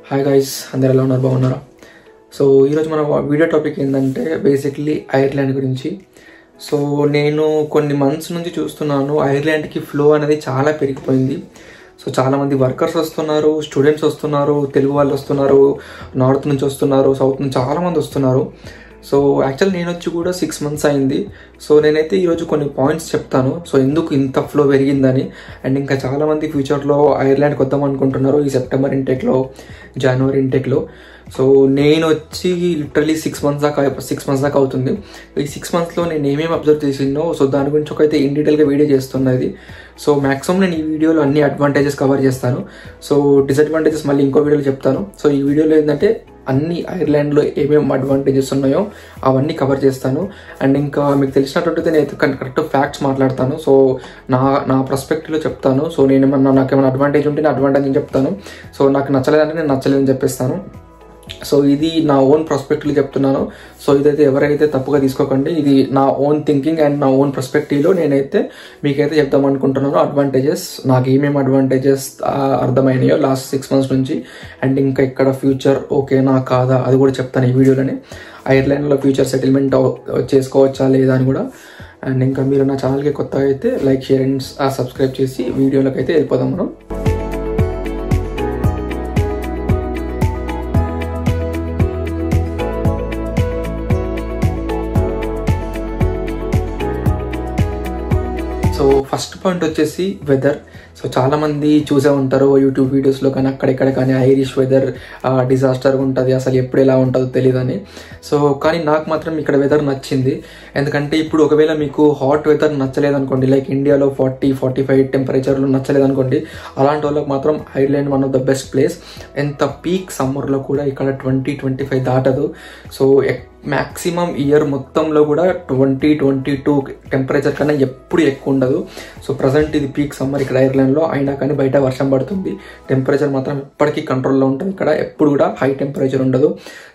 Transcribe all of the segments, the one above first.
Hi guys, అందరు ఎలా ఉన్నారు? బాగున్నారా? సో ఈరోజు మన వీడియో టాపిక్ ఏంటంటే బేసిక్లీ ఐర్లాండ్ గురించి. సో నేను కొన్ని మంత్స్ నుంచి చూస్తున్నాను, ఐర్లాండ్కి ఫ్లో అనేది చాలా పెరిగిపోయింది. సో చాలామంది వర్కర్స్ వస్తున్నారు, స్టూడెంట్స్ వస్తున్నారు, తెలుగు వాళ్ళు వస్తున్నారు, నార్త్ నుంచి వస్తున్నారు, సౌత్ నుంచి చాలామంది వస్తున్నారు. సో యాక్చువల్ నేను వచ్చి కూడా 6 months అయింది. సో నేనైతే ఈరోజు కొన్ని పాయింట్స్ చెప్తాను, సో ఎందుకు ఇంత ఫ్లో పెరిగిందని. అండ్ ఇంకా చాలామంది ఫ్యూచర్లో ఐర్లాండ్కి వద్దాం అనుకుంటున్నారు ఈ సెప్టెంబర్ ఇంటేక్లో, జనవరి ఇంటేక్లో. సో నేను వచ్చి లిటరలీ 6 months దాకా అవుతుంది. ఈ 6 monthsలో నేను ఏమేమి అబ్జర్వ్ చేసినో సో దాని గురించి ఒకైతే ఇన్ డీటెయిల్గా వీడియో చేస్తున్నది. సో మ్యాక్సిమం నేను ఈ వీడియోలో అన్ని అడ్వాంటేజెస్ కవర్ చేస్తాను. సో డిసడ్వాంటేజెస్ మళ్ళీ ఇంకో వీడియోలో చెప్తాను. సో ఈ వీడియోలో ఏంటంటే అన్ని ఐర్లాండ్లో ఏమేమి అడ్వాంటేజెస్ ఉన్నాయో అవన్నీ కవర్ చేస్తాను. అండ్ ఇంకా మీకు తెలిసినట్టు నేను కరెక్ట్ ఫ్యాక్ట్స్ మాట్లాడతాను. సో నా పర్స్పెక్టివ్లో చెప్తాను. సో నాకేమైనా అడ్వాంటేజ్ ఉంటే నా అడ్వాంటేజ్ అని చెప్తాను. సో నాకు నచ్చలేదంటే నేను నచ్చలేదని చెప్పేస్తాను. సో ఇది నా ఓన్ పర్స్పెక్టివ్లో చెప్తున్నాను. సో ఇదైతే ఎవరైతే తప్పుగా తీసుకోకండి, ఇది నా ఓన్ థింకింగ్ అండ్ నా ఓన్ పర్స్పెక్టివ్లో నేనైతే మీకైతే చెప్దాం అనుకుంటున్నాను అడ్వాంటేజెస్, నాకు ఏమేమి అడ్వాంటేజెస్ అర్థమైనాయో లాస్ట్ 6 months నుంచి. అండ్ ఇంకా ఇక్కడ ఫ్యూచర్ ఓకేనా కాదా అది కూడా చెప్తాను ఈ వీడియోలోనే. ఐర్లాండ్లో ఫ్యూచర్ సెటిల్మెంట్ చేసుకోవచ్చా లేదా అని కూడా. అండ్ ఇంకా మీరు నా ఛానల్కి కొత్తగా అయితే లైక్, షేర్ అండ్ సబ్స్క్రైబ్ చేసి వీడియోలోకి అయితే వెళ్ళిపోదాం మనం. సో ఫస్ట్ పాయింట్ వచ్చేసి వెదర్. సో చాలామంది చూసే ఉంటారు యూట్యూబ్ వీడియోస్లో కానీ అక్కడెక్కడ కానీ ఐరిష్ వెదర్ డిజాస్టర్గా ఉంటుంది, అసలు ఎప్పుడు ఎలా ఉంటుందో తెలియదని. సో కానీ నాకు మాత్రం ఇక్కడ వెదర్ నచ్చింది. ఎందుకంటే ఇప్పుడు ఒకవేళ మీకు హాట్ వెదర్ నచ్చలేదనుకోండి, లైక్ ఇండియాలో 40-45 టెంపరేచర్లు నచ్చలేదనుకోండి, అలాంటి వాళ్ళకి మాత్రం Ireland one of the best place. ఎంత పీక్ సమ్మర్లో కూడా ఇక్కడ 20-25 దాటదు. సో మ్యాక్సిమం ఇయర్ మొత్తంలో కూడా 20-22 టెంపరేచర్ కన్నా ఎప్పుడు ఎక్కువ ఉండదు. సో ప్రజెంట్ ఇది పీక్ సమ్మర్ ఇక్కడ ఐర్లాండ్లో, అయినా కానీ బయట వర్షం పడుతుంది. టెంపరేచర్ మాత్రం ఎప్పటికీ కంట్రోల్లో ఉంటుంది, ఇక్కడ ఎప్పుడు కూడా హై టెంపరేచర్ ఉండదు.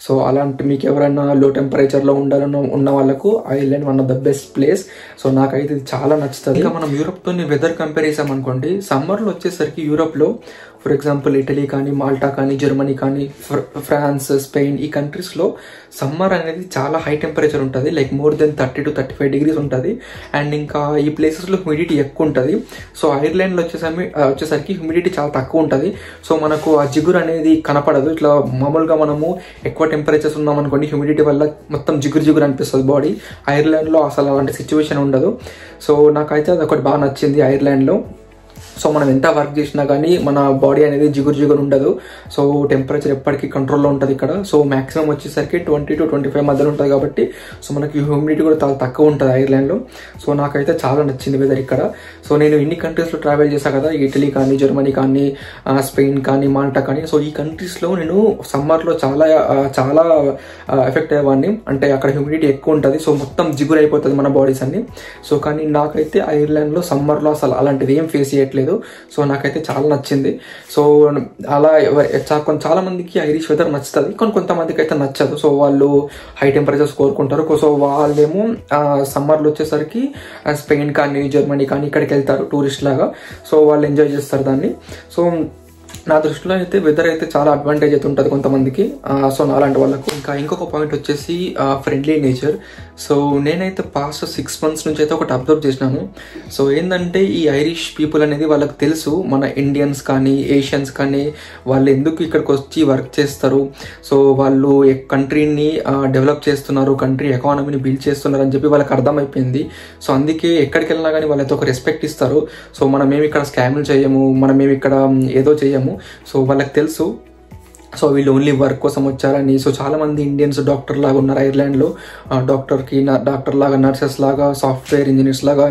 సో అలాంటి మీకు ఎవరైనా లో టెంపరేచర్లో ఉన్న వాళ్ళకు Ireland one of the best place. So నాకైతే ఇది చాలా నచ్చుతుంది. ఇంకా మనం యూరోప్తో వెదర్ కంపేర్ చేసామనుకోండి, సమ్మర్లో వచ్చేసరికి యూరోప్లో ఫర్ ఎగ్జాంపుల్ ఇటలీ కానీ, మాల్టా కానీ, జర్మనీ కానీ, ఫ్రాన్స్, స్పెయిన్, ఈ కంట్రీస్లో సమ్మర్ అనేది చాలా హై టెంపరేచర్ ఉంటుంది, లైక్ మోర్ దెన్ 30-35 degrees ఉంటుంది. అండ్ ఇంకా ఈ ప్లేసెస్లో హ్యూమిడిటీ ఎక్కువ ఉంటుంది. సో ఐర్లాండ్లో వచ్చేసరికి హ్యూమిడిటీ చాలా తక్కువ ఉంటుంది. సో మనకు ఆ జిగురు అనేది కనపడదు. ఇట్లా మామూలుగా మనము ఎక్కువ టెంపరేచర్స్ ఉన్నామనుకోండి, హ్యూమిడిటీ వల్ల మొత్తం జిగురు అనిపిస్తుంది బాడీ. ఐర్లాండ్లో అసలు అలాంటి సిచ్యువేషన్ ఉండదు. సో నాకైతే అది ఒకటి బాగా నచ్చింది ఐర్లాండ్లో. సో మనం ఎంత వర్క్ చేసినా కానీ మన బాడీ అనేది జిగురు ఉండదు. సో టెంపరేచర్ ఎప్పటికీ కంట్రోల్లో ఉంటుంది ఇక్కడ. సో మ్యాక్సిమం వచ్చేసరికి 20-25 మధ్యలో ఉంటుంది కాబట్టి సో మనకి హ్యూమిడిటీ కూడా చాలా తక్కువ ఉంటుంది ఐర్లాండ్లో. సో నాకైతే చాలా నచ్చింది వెదర్ ఇక్కడ. సో నేను ఇన్ని కంట్రీస్లో ట్రావెల్ చేశాను కదా, ఇటలీ కానీ, జర్మనీ కానీ, స్పెయిన్ కానీ, మాల్టా కానీ. సో ఈ కంట్రీస్లో నేను సమ్మర్లో చాలా ఎఫెక్ట్ అయ్యేవాడిని. అంటే అక్కడ హ్యూమిడిటీ ఎక్కువ ఉంటుంది, సో మొత్తం జిగురు అయిపోతుంది మన బాడీస్ అన్ని. సో కానీ నాకైతే ఐర్లాండ్లో సమ్మర్లో అసలు అలాంటిది ఏం ఫేస్ చేయట్లేదు. సో నాకైతే చాలా నచ్చింది. సో అలా చాలా మందికి ఐరిష్ వెదర్ నచ్చుతుంది, కొంతమందికి అయితే నచ్చదు. సో వాళ్ళు హై టెంపరేచర్స్ కోరుకుంటారు. సో వాళ్ళేమో సమ్మర్లో వచ్చేసరికి స్పెయిన్ కానీ, జర్మనీ కానీ ఇక్కడికి వెళ్తారు టూరిస్ట్ లాగా. సో వాళ్ళు ఎంజాయ్ చేస్తారు దాన్ని. సో నా దృష్టిలో అయితే వెదర్ అయితే చాలా అడ్వాంటేజ్ అయితే ఉంటుంది కొంతమందికి. సో అలాంటి వాళ్ళకు. ఇంకొక పాయింట్ వచ్చేసి ఫ్రెండ్లీ నేచర్. సో నేనైతే పాస్ట్ 6 months నుంచి అయితే ఒకటి అబ్జర్వ్ చేసినాను. సో ఏంటంటే ఈ ఐరిష్ పీపుల్ అనేది వాళ్ళకి తెలుసు మన ఇండియన్స్ కానీ, ఏషియన్స్ కానీ వాళ్ళు ఎందుకు ఇక్కడికి వచ్చి వర్క్ చేస్తారు, సో వాళ్ళు కంట్రీని డెవలప్ చేస్తున్నారు, కంట్రీ ఎకానమీని బిల్డ్ చేస్తున్నారు అని చెప్పి వాళ్ళకి అర్థమైపోయింది. సో అందుకే ఎక్కడికి వెళ్ళినా కానీ వాళ్ళైతే ఒక రెస్పెక్ట్ ఇస్తారు. సో మనమేమి ఇక్కడ స్కామ్లు చేయము, మనమేమి ఇక్కడ ఏదో చేయము. సో వాళ్ళకి తెలుసు సో వీళ్ళు ఓన్లీ వర్క్ కోసం వచ్చారని. సో చాలామంది ఇండియన్స్ డాక్టర్ లాగా ఉన్నారు ఐర్లాండ్లో. డాక్టర్ లాగా, నర్సెస్ లాగా, సాఫ్ట్వేర్ ఇంజనీర్స్ లాగా,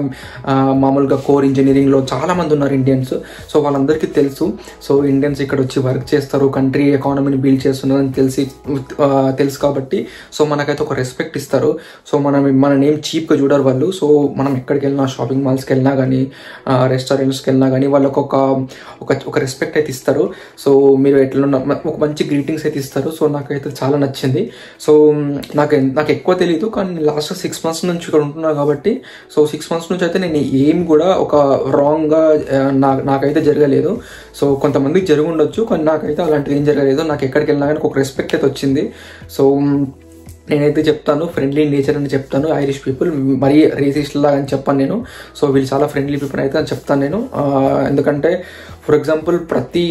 మామూలుగా కోర్ ఇంజనీరింగ్లో చాలామంది ఉన్నారు ఇండియన్స్. సో వాళ్ళందరికీ తెలుసు. సో ఇండియన్స్ ఇక్కడ వచ్చి వర్క్ చేస్తారు, కంట్రీ ఎకానమీని బిల్డ్ చేస్తున్నారని తెలుసు కాబట్టి సో మనకైతే ఒక రెస్పెక్ట్ ఇస్తారు. సో మన నేమ్ చీప్గా చూడరు వాళ్ళు. సో మనం ఎక్కడికి వెళ్ళినా, షాపింగ్ మాల్స్కి వెళ్ళినా కానీ, రెస్టారెంట్స్కి వెళ్ళినా కానీ వాళ్ళకు ఒక రెస్పెక్ట్ అయితే ఇస్తారు. సో మీరు ఎట్లా ఒక మంచి గ్రీటింగ్స్ అయితే ఇస్తారు. సో నాకైతే చాలా నచ్చింది. సో నాకు ఎక్కువ తెలియదు, కానీ లాస్ట్ 6 months నుంచి ఇక్కడ ఉంటున్నాను కాబట్టి సో 6 months నుంచి అయితే నేను ఏం కూడా ఒక రాంగ్గా నాకైతే జరగలేదు. సో కొంతమందికి జరిగి ఉండొచ్చు, కానీ నాకైతే అలాంటిది ఏం జరగలేదు. నాకు ఎక్కడికి వెళ్ళినా కానీ ఒక రెస్పెక్ట్ అయితే వచ్చింది. సో నేనైతే చెప్తాను ఫ్రెండ్లీ నేచర్ అని చెప్తాను. ఐరిష్ పీపుల్ మరీ రేసిస్ట్ లాగా అని చెప్పాను నేను. సో వీళ్ళు చాలా ఫ్రెండ్లీ పీపుల్ అయితే అని చెప్తాను నేను. ఎందుకంటే ఫర్ ఎగ్జాంపుల్ ప్రతి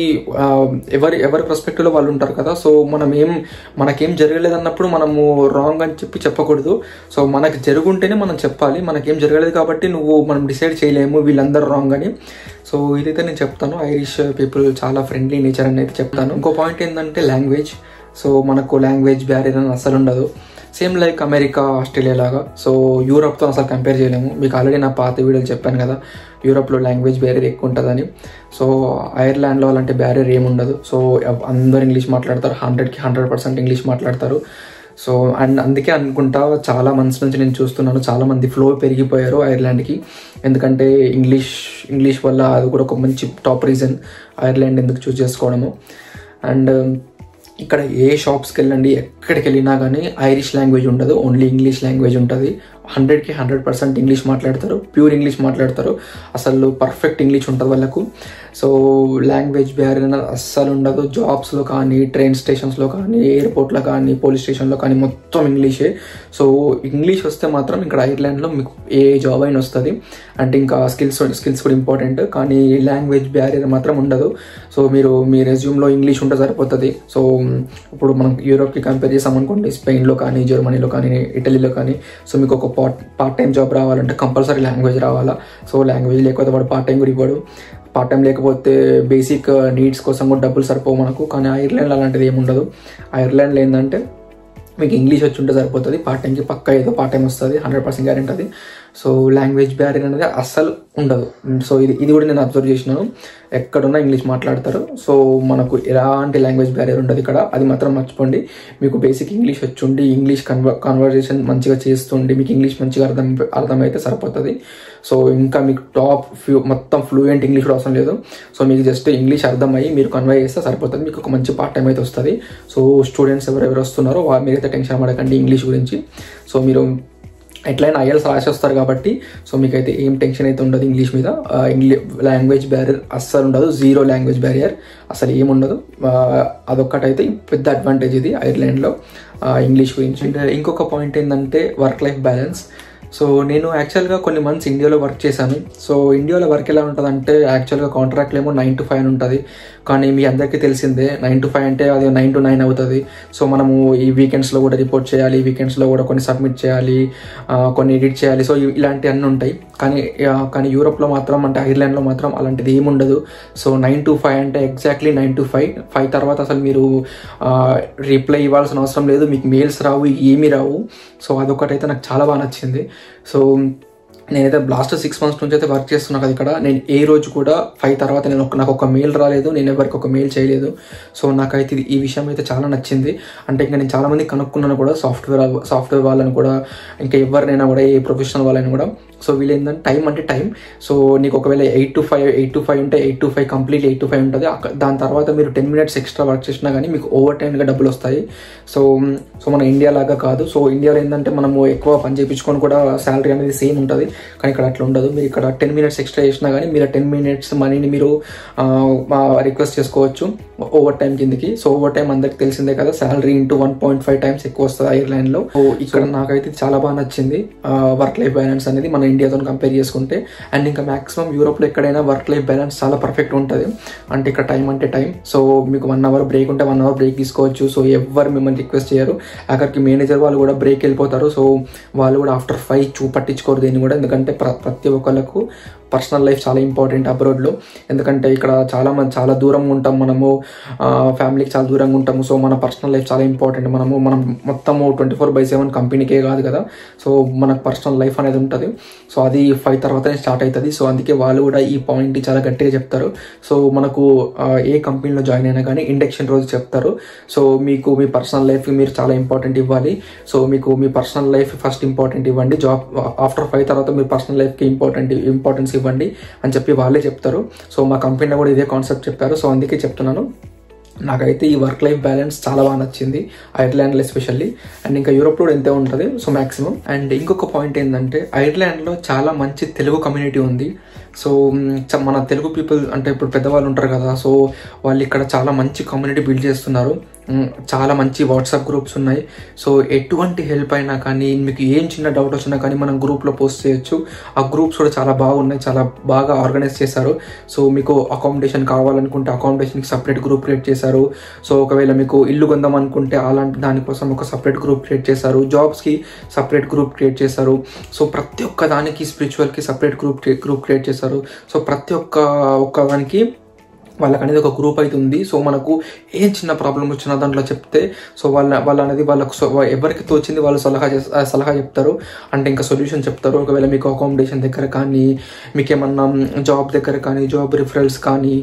ఎవరి పర్స్పెక్టివ్లో వాళ్ళు ఉంటారు కదా. సో మనకేం జరగలేదు అన్నప్పుడు మనము రాంగ్ అని చెప్పకూడదు. సో మనకు జరుగుంటేనే మనం చెప్పాలి. మనకేం జరగలేదు కాబట్టి మనం డిసైడ్ చేయలేము వీళ్ళందరూ రాంగ్ అని. సో ఇదైతే నేను చెప్తాను. ఐరిష్ పీపుల్ చాలా ఫ్రెండ్లీ నేచర్ అని అయితే చెప్తాను. ఇంకో పాయింట్ ఏంటంటే లాంగ్వేజ్. సో మనకు లాంగ్వేజ్ బ్యారియర్ అని అసలు ఉండదు. సేమ్ లైక్ అమెరికా, ఆస్ట్రేలియా లాగా. సో యూరోప్తో అసలు కంపేర్ చేయలేము. మీకు ఆల్రెడీ నా పాత వీడియోలు చెప్పాను కదా, యూరోప్లో లాంగ్వేజ్ బ్యారియర్ ఎక్కువ ఉంటుందని. సో ఐర్లాండ్లో అలాంటి బ్యారియర్ ఏముండదు. సో అందరూ ఇంగ్లీష్ మాట్లాడతారు, 100కి 100% ఇంగ్లీష్ మాట్లాడతారు. సో అండ్ అందుకే అనుకుంటా చాలా మంత్స్ నుంచి నేను చూస్తున్నాను చాలామంది ఫ్లో పెరిగిపోయారు ఐర్లాండ్కి. ఎందుకంటే ఇంగ్లీష్ వల్ల అది కూడా ఒక మంచి టాప్ రీజన్ ఐర్లాండ్ ఎందుకు చూస్ చేసుకోవడము. అండ్ ఇక్కడ ఏ షాప్స్కి వెళ్ళండి, ఎక్కడికి వెళ్ళినా కానీ ఐరిష్ లాంగ్వేజ్ ఉండదు, ఓన్లీ ఇంగ్లీష్ లాంగ్వేజ్ ఉంటుంది. 100కి 100% ఇంగ్లీష్ మాట్లాడతారు, ప్యూర్ ఇంగ్లీష్ మాట్లాడతారు. అసలు పర్ఫెక్ట్ ఇంగ్లీష్ ఉంటుంది వాళ్ళకు. సో లాంగ్వేజ్ బ్యారియర్ అస్సలు ఉండదు. జాబ్స్లో కానీ, ట్రైన్ స్టేషన్స్లో కానీ, ఎయిర్పోర్ట్లో కానీ, పోలీస్ స్టేషన్లో కానీ మొత్తం ఇంగ్లీషే. సో ఇంగ్లీష్ వస్తే మాత్రం ఇక్కడ ఐర్లాండ్లో మీకు ఏ జాబ్ అయినా వస్తుంది. అంటే ఇంకా స్కిల్స్ కూడా ఇంపార్టెంట్, కానీ లాంగ్వేజ్ బ్యారియర్ మాత్రం ఉండదు. సో మీ రెజ్యూమ్లో ఇంగ్లీష్ ఉంటే సరిపోతుంది. సో ఇప్పుడు మనం యూరోప్కి కంపేర్ చేసామనుకోండి, స్పెయిన్లో కానీ, జర్మనీలో కానీ, ఇటలీలో కానీ, సో మీకు ఒక పార్ట్ టైం జాబ్ రావాలంటే కంపల్సరీ లాంగ్వేజ్ రావాలా. సో లాంగ్వేజ్ లేకపోతే వాడు పార్ట్ టైం కూడా ఇవ్వడు. పార్ట్ టైం లేకపోతే బేసిక్ నీడ్స్ కోసం కూడా డబ్బులు సరిపోవు మనకు. కానీ ఐర్లాండ్లో అలాంటిది ఏమి ఉండదు. ఐర్లాండ్లో ఏంటంటే మీకు ఇంగ్లీష్ వచ్చి ఉంటే సరిపోతుంది. పార్ట్ టైంకి పక్కా ఏదో పార్ట్ టైం వస్తుంది, 100% గ్యారెంటీ అది. సో లాంగ్వేజ్ బ్యారియర్ అనేది అస్సలు ఉండదు. సో ఇది కూడా నేను అబ్జర్వ్ చేసినాను. ఎక్కడున్నా ఇంగ్లీష్ మాట్లాడతారు. సో మనకు ఎలాంటి లాంగ్వేజ్ బ్యారియర్ ఉండదు ఇక్కడ. అది మాత్రం మర్చిపోండి. మీకు బేసిక్ ఇంగ్లీష్ వచ్చి ఉండి, ఇంగ్లీష్ కన్వర్జేషన్ మంచిగా చేస్తుండి, మీకు ఇంగ్లీష్ మంచిగా అర్థమైతే సరిపోతుంది. సో ఇంకా మీకు మొత్తం ఫ్లూయెంట్ ఇంగ్లీష్ కూడా అవసరం లేదు. సో మీకు జస్ట్ ఇంగ్లీష్ అర్థమయ్యి మీరు కన్వే చేస్తే సరిపోతుంది. మీకు ఒక మంచి పార్ట్ టైం అయితే వస్తుంది. సో స్టూడెంట్స్ ఎవరెవరు వస్తున్నారో మీరైతే టెన్షన్ పడకండి ఇంగ్లీష్ గురించి. సో మీరు ఎట్లయినా ఐఎల్స్ రాసేస్తారు కాబట్టి సో మీకైతే ఏం టెన్షన్ అయితే ఉండదు ఇంగ్లీష్ మీద. లాంగ్వేజ్ బ్యారియర్ అస్సలు ఉండదు, జీరో లాంగ్వేజ్ బ్యారియర్ అసలు ఏముండదు. అదొక్కటైతే పెద్ద అడ్వాంటేజ్ ఇది ఐర్లాండ్లో ఇంగ్లీష్ గురించి. అండ్ ఇంకొక పాయింట్ ఏంటంటే వర్క్ లైఫ్ బ్యాలెన్స్. సో నేను యాక్చువల్గా కొన్ని మంత్స్ ఇండియాలో వర్క్ చేశాను. సో ఇండియాలో వర్క్ ఎలా ఉంటుందంటే యాక్చువల్గా కాంట్రాక్ట్లో ఏమో 9 to 5 అని ఉంటుంది. కానీ మీ అందరికీ తెలిసిందే 9 to 5 అంటే అది 9 to 9 అవుతుంది. సో మనము ఈ వీకెండ్స్లో కూడా రిపోర్ట్ చేయాలి, వీకెండ్స్లో కూడా కొన్ని సబ్మిట్ చేయాలి, కొన్ని ఎడిట్ చేయాలి. సో ఇలాంటివి అన్నీ ఉంటాయి. కానీ యూరోప్లో మాత్రం అంటే ఐర్లాండ్లో మాత్రం అలాంటిది ఏముండదు. సో 9 to 5 అంటే ఎగ్జాక్ట్లీ 9 to 5 తర్వాత అసలు మీరు రిప్లై ఇవ్వాల్సిన అవసరం లేదు, మీకు మెయిల్స్ రావు, ఏమీ రావు. సో అదొకటైతే నాకు చాలా బాగా నచ్చింది. సో నేనైతే లాస్ట్ 6 months నుంచి అయితే వర్క్ చేస్తున్నాను కదా ఇక్కడ. నేను ఏ రోజు కూడా 5 తర్వాత నాకు ఒక మెయిల్ రాలేదు, నేను ఎవరికి ఒక మెయిల్ చేయలేదు. సో నాకైతే ఈ విషయం అయితే చాలా నచ్చింది. అంటే ఇంకా నేను చాలామంది కనుక్కున్నాను కూడా, సాఫ్ట్వేర్ వాళ్ళని కూడా, ఇంకా ఎవరినైనా కూడా, ఏ ప్రొఫెషనల్ వాళ్ళని కూడా. సో వీళ్ళు ఏంటంటే టైం అంటే టైం. సో నీకు ఒకవేళ 8 to 5 ఉంటే 8 to 5 కంప్లీట్ 8 to 5 ఉంటుంది. దాని తర్వాత మీరు 10 minutes ఎక్స్ట్రా వర్క్ చేసినా కానీ మీకు ఓవర్ టైమ్గా డబ్బులు వస్తాయి. సో మన ఇండియా లాగా కాదు. సో ఇండియాలో ఏంటంటే మనము ఎక్కువ పని చేయించుకొని కూడా శాలరీ అనేది సేమ్ ఉంటుంది. కానీ ఇక్కడ అట్లా ఉండదు. మీరు ఇక్కడ 10 minutes ఎక్స్ట్రా చేసినా కానీ మీరు 10 minutes మనీని మీరు రిక్వెస్ట్ చేసుకోవచ్చు ఓవర్ టైం కిందకి. సో ఓవర్ టైం అందరికి తెలిసిందే కదా, శాలరీ ఇంటూ 1.5 times ఎక్కువ వస్తుంది ఐర్లాండ్లో. సో ఇక్కడ నాకైతే చాలా బాగా నచ్చింది వర్క్ లైఫ్ బ్యాలెన్స్ అనేది మన ఇండియాతో కంపేర్ చేసుకుంటే. అండ్ ఇంకా మాక్సిమం యూరోప్లో ఎక్కడైనా వర్క్ లైఫ్ బ్యాలెన్స్ చాలా పర్ఫెక్ట్ ఉంటుంది. అంటే ఇక్కడ టైం అంటే టైం. సో మీకు 1 hour బ్రేక్ ఉంటే 1 hour బ్రేక్ తీసుకోవచ్చు. సో ఎవరు మిమ్మల్ని రిక్వెస్ట్ చేయరు. అక్కడికి మేనేజర్ వాళ్ళు కూడా బ్రేక్ వెళ్ళిపోతారు. సో వాళ్ళు కూడా ఆఫ్టర్ 5 పట్టించుకోరు దేన్ని కూడా. ఎందుకంటే ప్రతి ఒక్కళ్ళకు పర్సనల్ లైఫ్ చాలా ఇంపార్టెంట్ అబ్రాడ్లో. ఎందుకంటే ఇక్కడ చాలా దూరంగా ఉంటాం మనము, ఫ్యామిలీకి చాలా దూరంగా ఉంటాము. సో మన పర్సనల్ లైఫ్ చాలా ఇంపార్టెంట్. మనం మొత్తము 24/7 కంపెనీకే కాదు కదా. సో మనకు పర్సనల్ లైఫ్ అనేది ఉంటుంది. సో అది 5 తర్వాతనే స్టార్ట్ అవుతుంది. సో అందుకే వాళ్ళు కూడా ఈ పాయింట్ చాలా గట్టిగా చెప్తారు. సో మనకు ఏ కంపెనీలో జాయిన్ అయినా కానీ ఇండక్షన్ రోజు చెప్తారు. సో మీకు మీ పర్సనల్ లైఫ్ మీరు చాలా ఇంపార్టెంట్ ఇవ్వాలి. సో మీకు మీ పర్సనల్ లైఫ్ ఫస్ట్ ఇంపార్టెంట్ ఇవ్వండి. జాబ్ ఆఫ్టర్ 5 తర్వాత మీ పర్సనల్ లైఫ్కి ఇంపార్టెన్స్ ఇవ్వండి అని చెప్పి వాళ్ళే చెప్తారు. సో మా కంపెనీలో కూడా ఇదే కాన్సెప్ట్ చెప్పారు. సో అందుకే చెప్తున్నాను. నాకైతే ఈ వర్క్ లైఫ్ బ్యాలెన్స్ చాలా బాగా నచ్చింది ఐర్లాండ్లో ఎస్పెషల్లీ. అండ్ ఇంకా యూరోప్లో కూడా ఎంతే ఉంటుంది సో మ్యాక్సిమం. అండ్ ఇంకొక పాయింట్ ఏంటంటే ఐర్లాండ్లో చాలా మంచి తెలుగు కమ్యూనిటీ ఉంది. సో మన తెలుగు పీపుల్ అంటే ఇప్పుడు పెద్దవాళ్ళు ఉంటారు కదా, సో వాళ్ళు ఇక్కడ చాలా మంచి కమ్యూనిటీ బిల్డ్ చేస్తున్నారు. చాలా మంచి వాట్సాప్ గ్రూప్స్ ఉన్నాయి. సో ఎటువంటి హెల్ప్ అయినా కానీ మీకు ఏం చిన్న డౌట్ వచ్చినా కానీ మనం గ్రూప్లో పోస్ట్ చేయొచ్చు. ఆ గ్రూప్స్ కూడా చాలా బాగున్నాయి, చాలా బాగా ఆర్గనైజ్ చేశారు. సో మీకు అకామిడేషన్ కావాలనుకుంటే అకామిడేషన్కి సపరేట్ గ్రూప్ క్రియేట్ చేశారు. సో ఒకవేళ మీకు ఇల్లు కొందాం అనుకుంటే అలాంటి దానికోసం ఒక సపరేట్ గ్రూప్ క్రియేట్ చేశారు. జాబ్స్కి సపరేట్ గ్రూప్ క్రియేట్ చేశారు. సో ప్రతి ఒక్క దానికి స్పిరిచువల్కి సపరేట్ గ్రూప్ క్రియేట్ చేశారు. సో ప్రతి ఒక్క దానికి వాళ్ళకి అనేది ఒక గ్రూప్ అయితే ఉంది. సో మనకు ఏం చిన్న ప్రాబ్లం వచ్చినా దాంట్లో చెప్తే సో వాళ్ళు అనేది వాళ్ళకు ఎవరికి తోచింది వాళ్ళు సలహా చెప్తారు, అంటే ఇంకా సొల్యూషన్ చెప్తారు. ఒకవేళ మీకు అకామిడేషన్ దగ్గర కానీ, మీకేమన్నా జాబ్ దగ్గర కానీ, జాబ్ రిఫరల్స్ కానీ,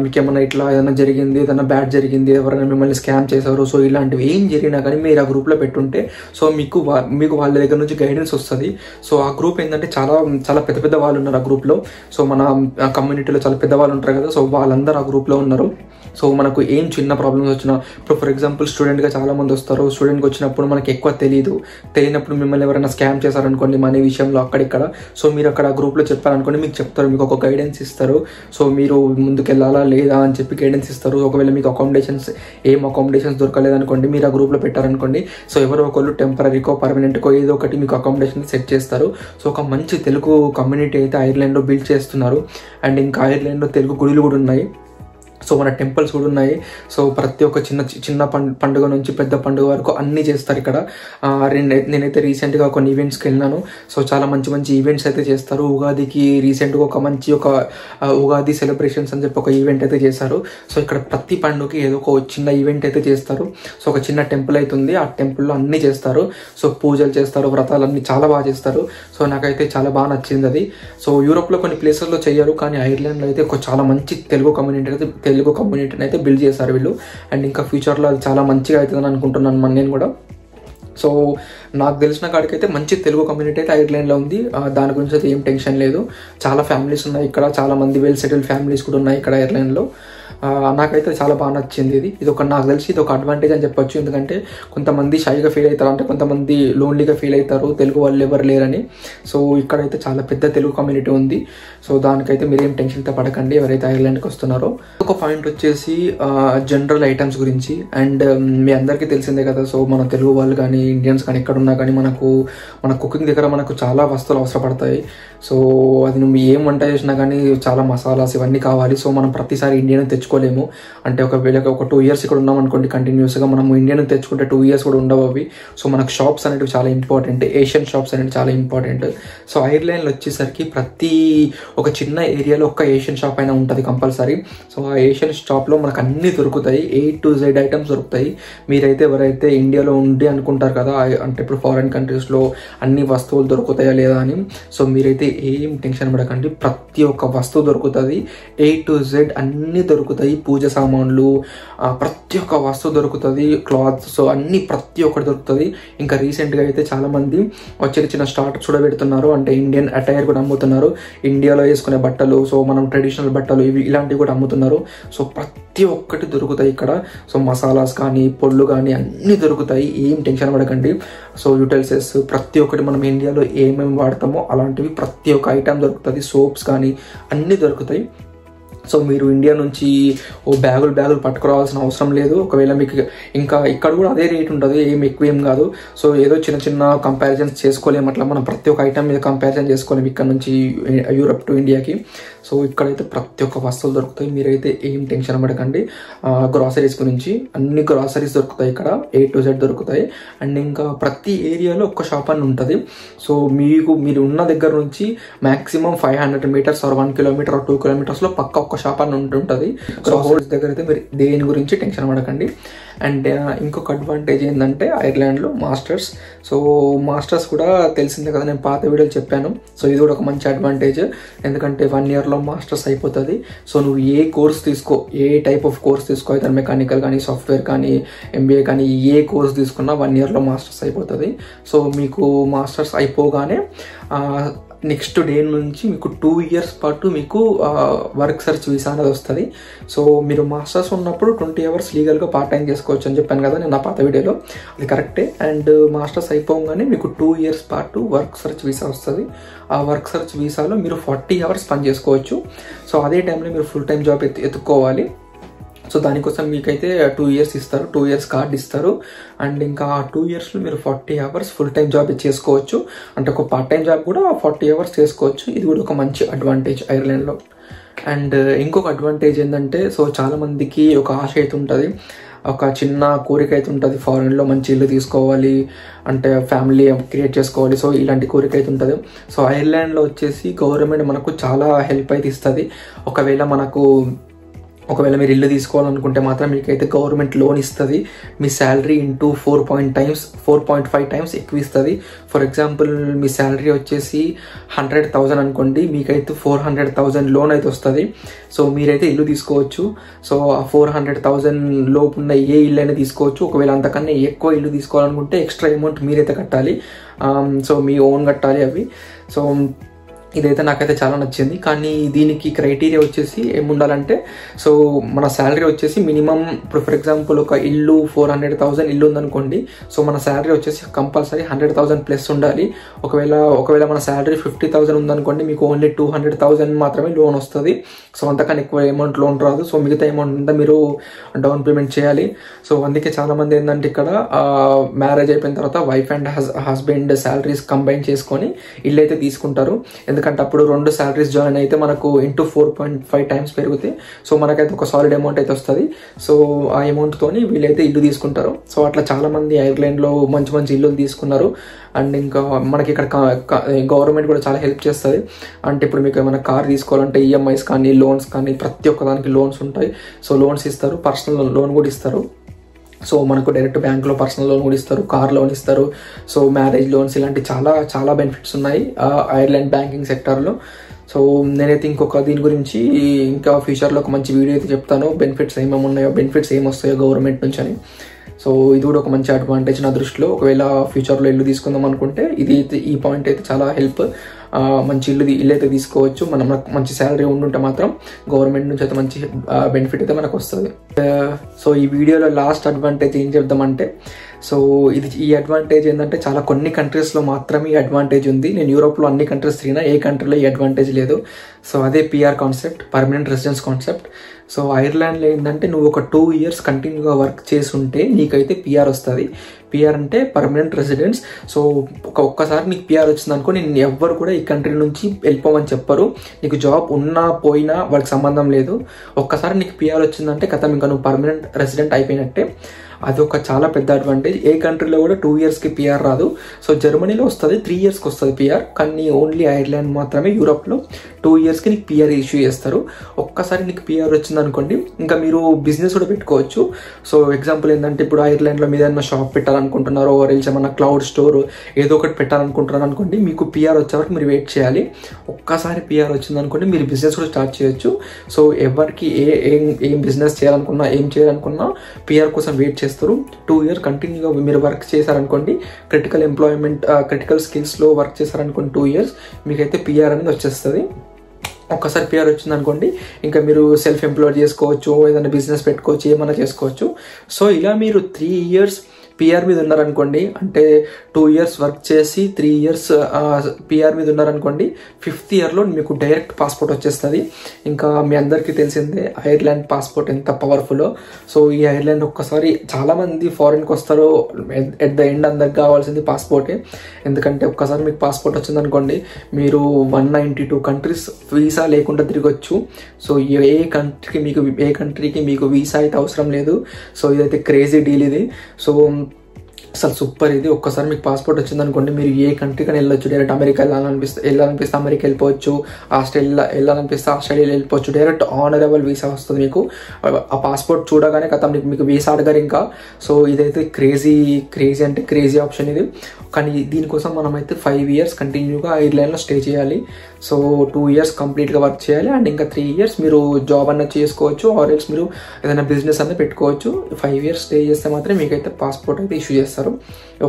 మీకేమన్నా ఇట్లా ఏదైనా జరిగింది, ఏదైనా బ్యాడ్ జరిగింది, ఎవరైనా మిమ్మల్ని స్కామ్ చేశారు, సో ఇలాంటివి ఏం జరిగినా కానీ మీరు ఆ గ్రూప్లో పెట్టుంటే సో మీకు వాళ్ళ దగ్గర నుంచి గైడెన్స్ వస్తుంది. సో ఆ గ్రూప్ ఏంటంటే చాలా చాలా పెద్ద వాళ్ళు ఉన్నారు ఆ గ్రూప్లో. సో మన కమ్యూనిటీలో చాలా పెద్దవాళ్ళు ఉంటారు కదా, సో వాళ్ళందరూ ఆ గ్రూప్లో ఉన్నారు. సో మనకు ఏం చిన్న ప్రాబ్లమ్స్ వచ్చినా, ఇప్పుడు ఫర్ ఎగ్జాంపుల్ స్టూడెంట్గా చాలామంది వస్తారు. స్టూడెంట్కి వచ్చినప్పుడు మనకి ఎక్కువ తెలియనప్పుడు మిమ్మల్ని ఎవరైనా స్కామ్ చేశారనుకోండి మనీ విషయంలో అక్కడిక్కడ, సో మీరు అక్కడ గ్రూప్లో చెప్పారనుకోండి మీకు చెప్తారు, మీకు ఒక గైడెన్స్ ఇస్తారు. సో మీరు ముందుకెళ్ళాలా లేదా అని చెప్పి గైడెన్స్ ఇస్తారు. ఒకవేళ మీకు అకామిడేషన్స్ దొరకలేదనుకోండి, మీరు ఆ గ్రూప్లో పెట్టారనుకోండి, సో ఎవరో ఒకళ్ళు టెంపరీకో పర్మనెంట్కో ఏదో ఒకటి మీకు అకామిడేషన్ సెట్ చేస్తారు. సో ఒక మంచి తెలుగు కమ్యూనిటీ అయితే ఐర్లాండ్లో బిల్డ్ చేస్తున్నారు. అండ్ ఇంకా ఐర్లాండ్లో తెలుగు గుడులు కూడా ఉన్నాయి. సో మన టెంపుల్స్ కూడా ఉన్నాయి. సో ప్రతి ఒక్క చిన్న పండుగ నుంచి పెద్ద పండుగ వరకు అన్నీ చేస్తారు ఇక్కడ. నేనైతే రీసెంట్గా కొన్ని ఈవెంట్స్కి వెళ్ళినాను. సో చాలా మంచి ఈవెంట్స్ అయితే చేస్తారు. ఉగాదికి రీసెంట్గా ఒక ఉగాది సెలబ్రేషన్స్ అని చెప్పి ఒక ఈవెంట్ అయితే చేశారు. సో ఇక్కడ ప్రతి పండుగకి ఏదో ఒక చిన్న ఈవెంట్ అయితే చేస్తారు. సో ఒక చిన్న టెంపుల్ అయితే ఉంది, ఆ టెంపుల్లో అన్నీ చేస్తారు. సో పూజలు చేస్తారు, వ్రతాలు అన్నీ చాలా బాగా చేస్తారు. సో నాకైతే చాలా బాగా నచ్చింది అది. సో యూరోప్లో కొన్ని ప్లేసెస్లో చేయరు, కానీ ఐర్లాండ్లో అయితే ఒక చాలా మంచి తెలుగు కమ్యూనిటీని అయితే బిల్డ్ చేశారు వీళ్ళు. అండ్ ఇంకా ఫ్యూచర్లో అది చాలా మంచిగా అవుతుందని అనుకుంటున్నాను నేను కూడా. సో నాకు తెలిసిన కాడికైతే మంచి తెలుగు కమ్యూనిటీ అయితే ఐర్లాండ్లో ఉంది. దాని గురించి అయితే ఏం టెన్షన్ లేదు. చాలా ఫ్యామిలీస్ ఉన్నాయి ఇక్కడ, చాలా మంది వెల్ సెటిల్డ్ ఫ్యామిలీస్ కూడా ఉన్నాయి ఇక్కడ ఐర్లాండ్లో. నాకైతే చాలా బాగా నచ్చింది ఇది. నాకు తెలిసి ఇది ఒక అడ్వాంటేజ్ అని చెప్పొచ్చు. ఎందుకంటే కొంతమంది షైగా ఫీల్ అవుతారు, అంటే కొంతమంది లోన్లీగా ఫీల్ అవుతారు తెలుగు వాళ్ళు ఎవరు లేరని. సో ఇక్కడైతే చాలా పెద్ద తెలుగు కమ్యూనిటీ ఉంది. సో దానికైతే మీరేం టెన్షన్తో పడకండి ఎవరైతే ఐర్లాండ్కి వస్తున్నారో. ఒక పాయింట్ వచ్చేసి జనరల్ ఐటమ్స్ గురించి. అండ్ మీ అందరికీ తెలిసిందే కదా, సో మన తెలుగు వాళ్ళు కానీ ఇండియన్స్ కానీ ఎక్కడున్నా కానీ మన కుకింగ్ దగ్గర మనకు చాలా వస్తువులు అవసరపడతాయి. సో అది నువ్వు ఏం వంట చేసినా కానీ చాలా మసాలాస్ ఇవన్నీ కావాలి. సో మనం ప్రతిసారి ఇండియన్ తెచ్చుకోలేము. అంటే ఒకవేళ ఒక 2 years ఇక్కడ ఉన్నాం అనుకోండి కంటిన్యూస్గా, మనం ఇండియన్ తెచ్చుకుంటే 2 years కూడా ఉండవు అవి. సో మనకు షాప్స్ అనేవి చాలా ఇంపార్టెంట్, ఏషియన్ షాప్స్ అనేవి చాలా ఇంపార్టెంట్. సో ఐర్లాండ్లో వచ్చేసరికి ప్రతి ఒక చిన్న ఏరియాలో ఒక ఏషియన్ షాప్ అయినా ఉంటుంది కంపల్సరీ. సో ఆ ఏషియన్ షాప్లో మనకు అన్నీ దొరుకుతాయి, A to Z ఐటమ్స్ దొరుకుతాయి. మీరైతే ఎవరైతే ఇండియాలో ఉండి అనుకుంటారు కదా, అంటే ఇప్పుడు ఫారిన్ కంట్రీస్లో అన్ని వస్తువులు దొరుకుతాయా లేదా అని, సో మీరైతే ఏం టెన్షన్ పడకండి. ప్రతి ఒక్క వస్తువు దొరుకుతుంది, A to Z అన్నీ దొరుకుతాయి. పూజ సామాన్లు, ప్రతి ఒక్క వస్తువు దొరుకుతుంది, క్లాత్స్, సో అన్ని ప్రతి ఒక్కటి దొరుకుతుంది. ఇంకా రీసెంట్గా అయితే చాలామంది చిన్న స్టార్టప్స్ కూడా పెడుతున్నారు, అంటే ఇండియన్ అటైర్ కూడా అమ్ముతున్నారు, ఇండియాలో వేసుకునే బట్టలు, సో మనం ట్రెడిషనల్ బట్టలు ఇలాంటివి కూడా అమ్ముతున్నారు. సో ప్రతి ఒక్కటి దొరుకుతాయి ఇక్కడ. సో మసాలాస్ కానీ పొళ్ళు కానీ అన్నీ దొరుకుతాయి, ఏం టెన్షన్ పడకండి. సో యూటెన్సిల్స్ ప్రతి ఒక్కటి మనం ఇండియాలో ఏమేమి వాడతామో అలాంటివి ప్రతి ఒక్క ఐటమ్ దొరుకుతుంది. సోప్స్ కానీ అన్నీ దొరుకుతాయి. సో మీరు ఇండియా నుంచి బ్యాగులు పట్టుకురావాల్సిన అవసరం లేదు. ఒకవేళ మీకు ఇంకా ఇక్కడ కూడా అదే రేట్ ఉంటుంది, ఏం ఎక్కువేం కాదు. సో ఏదో చిన్న కంపారిజన్స్ చేసుకోలేము, అట్లా మనం ప్రతి ఒక్క ఐటమ్ మీద కంపారిజన్ చేసుకోలేము ఇక్కడ నుంచి యూరప్ టు ఇండియాకి. సో ఇక్కడైతే ప్రతి ఒక్క వస్తువులు దొరుకుతాయి, మీరైతే ఏం టెన్షన్ పడకండి. గ్రాసరీస్ గురించి అన్ని గ్రాసరీస్ దొరుకుతాయి ఇక్కడ, A to Z దొరుకుతాయి. అండ్ ఇంకా ప్రతి ఏరియాలో ఒక్క షాప్ అని ఉంటుంది. సో మీరు ఉన్న దగ్గర నుంచి maximum 500 meters or 1 kilometer or 2 kilometersలో పక్క ఒక్క షాప్ అని ఉంటుంటుంది. సో హోల్స్ దగ్గర అయితే మీరు దేని గురించి టెన్షన్ పడకండి. అండ్ ఇంకొక అడ్వాంటేజ్ ఏంటంటే ఐర్లాండ్లో మాస్టర్స్. సో మాస్టర్స్ కూడా తెలిసిందే కదా, నేను పాత వీడియోలు చెప్పాను. సో ఇది కూడా ఒక మంచి అడ్వాంటేజ్, ఎందుకంటే 1 yearలో మాస్టర్స్ అయిపోతుంది. సో నువ్వు ఏ కోర్స్ తీసుకో, ఏ టైప్ ఆఫ్ కోర్స్ తీసుకో, అయితే మెకానికల్ కానీ సాఫ్ట్వేర్ కానీ MBA కానీ ఏ కోర్స్ తీసుకున్నా 1 yearలో మాస్టర్స్ అయిపోతుంది. సో మీకు మాస్టర్స్ అయిపోగానే నెక్స్ట్ డే నుంచి మీకు 2 years పాటు మీకు వర్క్ సెర్చ్ వీసా అనేది వస్తుంది. సో మీరు మాస్టర్స్ ఉన్నప్పుడు 20 hours లీగల్గా పార్ట్ టైం చేసుకోవచ్చు అని చెప్పాను కదా నేను నా పాత వీడియోలో, అది కరెక్టే. అండ్ మాస్టర్స్ అయిపోగానే మీకు 2 years పాటు వర్క్ సెర్చ్ వీసా వస్తుంది. ఆ వర్క్ సెర్చ్ వీసాలో మీరు 40 hours పని చేసుకోవచ్చు. సో అదే టైంలో మీరు ఫుల్ టైం జాబ్ ఎత్తుక్కోవాలి. సో దానికోసం మీకైతే 2 years ఇస్తారు, 2 years కార్డ్ ఇస్తారు. అండ్ ఇంకా 2 yearsలో మీరు 40 hours ఫుల్ టైం జాబ్ చేసుకోవచ్చు. అంటే ఒక పార్ట్ టైం జాబ్ కూడా 40 hours చేసుకోవచ్చు. ఇది కూడా ఒక మంచి అడ్వాంటేజ్ ఐర్లాండ్లో. అండ్ ఇంకొక అడ్వాంటేజ్ ఏంటంటే, సో చాలా మందికి ఒక ఆశ అయితే ఉంటుంది, ఒక చిన్న కోరిక అయితే ఉంటుంది, ఫారెన్లో మంచి ఇల్లు తీసుకోవాలి అంటే ఫ్యామిలీ క్రియేట్ చేసుకోవాలి. సో ఇలాంటి కోరిక అయితే ఉంటుంది. సో ఐర్లాండ్లో వచ్చేసి గవర్నమెంట్ మనకు చాలా హెల్ప్ అయితే ఇస్తుంది. ఒకవేళ మీరు ఇల్లు తీసుకోవాలనుకుంటే మాత్రం మీకైతే గవర్నమెంట్ లోన్ ఇస్తుంది. మీ శాలరీ ఇంటూ 4.5 times ఎక్కువ ఇస్తుంది. ఫర్ ఎగ్జాంపుల్ మీ శాలరీ వచ్చేసి 100,000 అనుకోండి, మీకైతే 400,000 లోన్ అయితే వస్తుంది. సో మీరైతే ఇల్లు తీసుకోవచ్చు. సో ఆ 400,000 లోపు ఉన్న ఏ ఇల్లు అయినా తీసుకోవచ్చు. ఒకవేళ అంతకన్నా ఎక్కువ ఇల్లు తీసుకోవాలనుకుంటే ఎక్స్ట్రా అమౌంట్ మీరైతే కట్టాలి. సో మీ ఓన్ కట్టాలి అవి. సో ఇదైతే నాకైతే చాలా నచ్చింది. కానీ దీనికి క్రైటీరియా వచ్చేసి ఏముండాలంటే, సో మన శాలరీ వచ్చేసి మినిమం, ఇప్పుడు ఫర్ ఎగ్జాంపుల్ ఒక ఇల్లు 400,000 ఇల్లు ఉందనుకోండి, సో మన శాలరీ వచ్చేసి కంపల్సరీ 100,000 ప్లస్ ఉండాలి. ఒకవేళ మన శాలరీ 50,000 ఉందనుకోండి, మీకు ఓన్లీ 200,000 మాత్రమే లోన్ వస్తుంది. సో అంతకన్నా ఎక్కువ అమౌంట్ లోన్ రాదు. సో మిగతా అమౌంట్ అంతా మీరు డౌన్ పేమెంట్ చేయాలి. సో అందుకే చాలా మంది ఏంటంటే ఇక్కడ మ్యారేజ్ అయిపోయిన తర్వాత wife and husband salaries combine చేసుకొని ఇల్లు అయితే తీసుకుంటారు. ఎందుకంటే అప్పుడు 2 salaries జాయిన్ అయితే మనకు ఇంటూ 4.5 times పెరుగుతాయి. సో మనకైతే ఒక సాలిడ్ అమౌంట్ అయితే వస్తుంది. సో ఆ అమౌంట్తోని వీళ్ళైతే ఇల్లు తీసుకుంటారు. సో అట్లా చాలా మంది ఐర్లాండ్లో మంచి మంచి ఇల్లు తీసుకున్నారు. అండ్ ఇంకా మనకి ఇక్కడ గవర్నమెంట్ కూడా చాలా హెల్ప్ చేస్తుంది. అంటే ఇప్పుడు మీకు ఏమైనా కార్ తీసుకోవాలంటే ఈఎంఐస్ కానీ లోన్స్ కానీ ప్రతి ఒక్క దానికి లోన్స్ ఉంటాయి. సో లోన్స్ ఇస్తారు, పర్సనల్ లోన్ కూడా ఇస్తారు. సో మనకు డైరెక్ట్ బ్యాంక్లో పర్సనల్ లోన్ కూడా ఇస్తారు, కార్ లోన్ ఇస్తారు. సో మ్యారేజ్ లోన్స్ ఇలాంటి చాలా చాలా బెనిఫిట్స్ ఉన్నాయి ఐర్లాండ్ బ్యాంకింగ్ సెక్టర్లో. సో నేనైతే దీని గురించి ఇంకా ఫ్యూచర్లో ఒక మంచి వీడియో అయితే చెప్తాను, బెనిఫిట్స్ ఏమేమి ఉన్నాయో, బెనిఫిట్స్ ఏమొస్తాయో గవర్నమెంట్ నుంచి అని. సో ఇది కూడా ఒక మంచి అడ్వాంటేజ్ నా దృష్టిలో. ఒకవేళ ఫ్యూచర్లో ఇల్లు తీసుకుందాం అనుకుంటే ఈ పాయింట్ అయితే చాలా హెల్ప్. మంచి ఇల్లు అయితే తీసుకోవచ్చు. మనకు మంచి శాలరీ ఉండుంటే మాత్రం గవర్నమెంట్ నుంచి అయితే మంచి బెనిఫిట్ అయితే మనకు వస్తుంది. సో ఈ వీడియోలో లాస్ట్ అడ్వాంటేజ్ ఏం చెప్దామంటే, సో ఈ అడ్వాంటేజ్ ఏంటంటే చాలా కొన్ని కంట్రీస్లో మాత్రమే ఈ అడ్వాంటేజ్ ఉంది. నేను యూరోప్లో అన్ని కంట్రీస్ తిరిగినా ఏ కంట్రీలో ఈ అడ్వాంటేజ్ లేదు. సో అదే PR concept, permanent residence concept. So ఐర్లాండ్లో ఏంటంటే నువ్వు ఒక 2 years కంటిన్యూగా వర్క్ చేసి ఉంటే నీకైతే పిఆర్ వస్తుంది. పిఆర్ అంటే పర్మనెంట్ రెసిడెన్స్. సో ఒక్కసారి నీకు పిఆర్ వచ్చింది అనుకో, నేను ఎవ్వరు కూడా ఈ కంట్రీ నుంచి వెళ్ళిపోమని చెప్పరు. నీకు జాబ్ ఉన్నా పోయినా వాడికి సంబంధం లేదు. ఒక్కసారి నీకు పిఆర్ వచ్చిందంటే కథం, ఇంకా నువ్వు పర్మనెంట్ రెసిడెంట్ అయిపోయినట్టే. అది ఒక చాలా పెద్ద అడ్వాంటేజ్. ఏ కంట్రీలో కూడా 2 yearsకి పిఆర్ రాదు. సో జర్మనీలో వస్తుంది, 3 yearsకి వస్తుంది పిఆర్. కానీ ఓన్లీ ఐర్లాండ్ మాత్రమే యూరోప్లో 2 yearsకి నీకు పిఆర్ ఇష్యూ చేస్తారు. ఒక్కసారి నీకు పిఆర్ వచ్చింది అనుకోండి, ఇంకా మీరు బిజినెస్ కూడా పెట్టుకోవచ్చు. సో ఎగ్జాంపుల్ ఏంటంటే, ఇప్పుడు ఐర్లాండ్లో మీద ఏదైనా షాప్ పెట్టాలనుకుంటున్నారు, ఓవరెల్స్ ఏమన్నా క్లౌడ్ స్టోర్ ఏదో ఒకటి పెట్టాలనుకుంటున్నారు అనుకోండి, మీకు పిఆర్ వచ్చే వరకు మీరు వెయిట్ చేయాలి. ఒక్కసారి పిఆర్ వచ్చింది అనుకోండి, మీరు బిజినెస్ కూడా స్టార్ట్ చేయొచ్చు. సో ఎవరికి ఏం బిజినెస్ చేయాలనుకున్నా, ఏం చేయాలనుకున్నా పిఆర్ కోసం వెయిట్ చేస్తారు. 2 years కంటిన్యూగా మీరు వర్క్ చేశారనుకోండి, క్రిటికల్ స్కిల్స్లో వర్క్ చేశారనుకోండి 2 years, మీకైతే పిఆర్ అనేది వచ్చేస్తుంది. ఒక్కసారి పిఆర్ వచ్చింది అనుకోండి, ఇంకా మీరు సెల్ఫ్ ఎంప్లాయిడ్ చేసుకోవచ్చు, ఏదైనా బిజినెస్ పెట్టుకోవచ్చు, ఏమైనా చేసుకోవచ్చు. సో ఇలా మీరు 3 years పిఆర్ మీద ఉన్నారనుకోండి, అంటే 2 years వర్క్ చేసి 3 years పిఆర్ మీద ఉన్నారనుకోండి, 5th yearలో మీకు డైరెక్ట్ పాస్పోర్ట్ వచ్చేస్తుంది. ఇంకా మీ అందరికీ తెలిసిందే ఐర్లాండ్ పాస్పోర్ట్ ఎంత పవర్ఫుల్లో. సో ఈ ఐర్లాండ్ ఒక్కసారి చాలామంది ఫారిన్కి వస్తారు, ఎట్ ద ఎండ్ అందరికి కావాల్సింది పాస్పోర్టే. ఎందుకంటే ఒక్కసారి మీకు పాస్పోర్ట్ వచ్చిందనుకోండి, మీరు 192 countries వీసా లేకుండా తిరగొచ్చు. సో ఏ కంట్రీకి మీకు వీసా అయితే అవసరం లేదు. సో ఇదైతే క్రేజీ డీల్ ఇది. సో అసలు సూపర్ ఇది. ఒక్కసారి మీకు పాస్పోర్ట్ వచ్చిందనుకోండి, మీరు ఏ కంట్రీకైనా వెళ్ళొచ్చు. డైరెక్ట్ అమెరికా వెళ్ళాలనిపిస్తే అమెరికా వెళ్ళిపోవచ్చు, ఆస్ట్రేలియా వెళ్ళాలనిపిస్తే ఆస్ట్రేలియా వెళ్ళిపోవచ్చు. డైరెక్ట్ ఆనరబుల్ వీసా వస్తుంది మీకు. ఆ పాస్పోర్ట్ చూడగానే కథ మీకు వీసా అడగారు ఇంకా. సో ఇదైతే క్రేజీ ఆప్షన్ ఇది. కానీ దీనికోసం మనమైతే 5 years కంటిన్యూగా ఐర్లాండ్లో స్టే చేయాలి. సో 2 years కంప్లీట్గా వర్క్ చేయాలి అండ్ ఇంకా 3 years మీరు జాబ్ అన్నది చేసుకోవచ్చు ఆర్ ఎల్స్ మీరు ఏదైనా బిజినెస్ అనేది పెట్టుకోవచ్చు. 5 years స్టే చేస్తే మాత్రం మీకైతే పాస్పోర్ట్ అయితే ఇష్యూ చేస్తారు.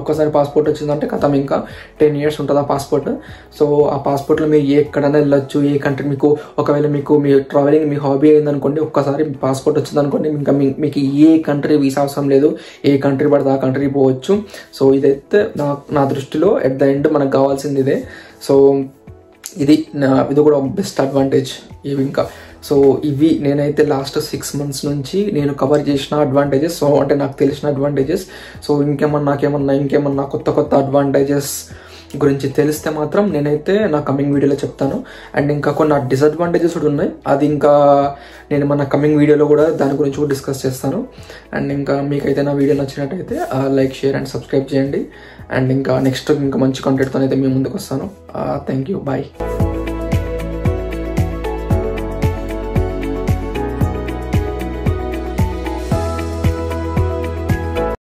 ఒక్కసారి పాస్పోర్ట్ వచ్చిందంటే కథం, ఇంకా 10 years ఉంటుంది ఆ పాస్పోర్ట్. సో ఆ పాస్పోర్ట్లో మీరు ఎక్కడైనా వెళ్ళొచ్చు, ఏ కంట్రీ మీకు ఒకవేళ మీకు మీ ట్రావెలింగ్ మీ హాబీ అయిందనుకోండి, ఒక్కసారి పాస్పోర్ట్ వచ్చిందనుకోండి ఇంకా మీకు ఏ కంట్రీ వీసా అవసరం లేదు, ఏ కంట్రీ పడితే ఆ కంట్రీ పోవచ్చు. సో ఇదైతే నా దృష్టిలో ఎట్ ద ఎండ్ మనకు కావాల్సింది ఇదే. సో ఇది కూడా బెస్ట్ అడ్వాంటేజ్ ఇవి. ఇంకా సో ఇవి నేనైతే లాస్ట్ 6 months నుంచి నేను కవర్ చేసిన అడ్వాంటేజెస్. సో అంటే నాకు తెలిసిన అడ్వాంటేజెస్. సో ఇంకేమన్నా కొత్త అడ్వాంటేజెస్ గురించి తెలిస్తే మాత్రం నేనైతే నా కమింగ్ వీడియోలో చెప్తాను. అండ్ ఇంకా కొన్ని డిసడ్వాంటేజెస్ కూడా ఉన్నాయి, అది ఇంకా నేను మన కమింగ్ వీడియోలో కూడా దాని గురించి కూడా డిస్కస్ చేస్తాను. అండ్ ఇంకా మీకైతే నా వీడియో నచ్చినట్టయితే లైక్, షేర్ అండ్ సబ్స్క్రైబ్ చేయండి. అండ్ ఇంకా నెక్స్ట్ ఇంకా మంచి కంటెంట్తో అయితే మేము ముందుకు వస్తాను. Thank you, bye.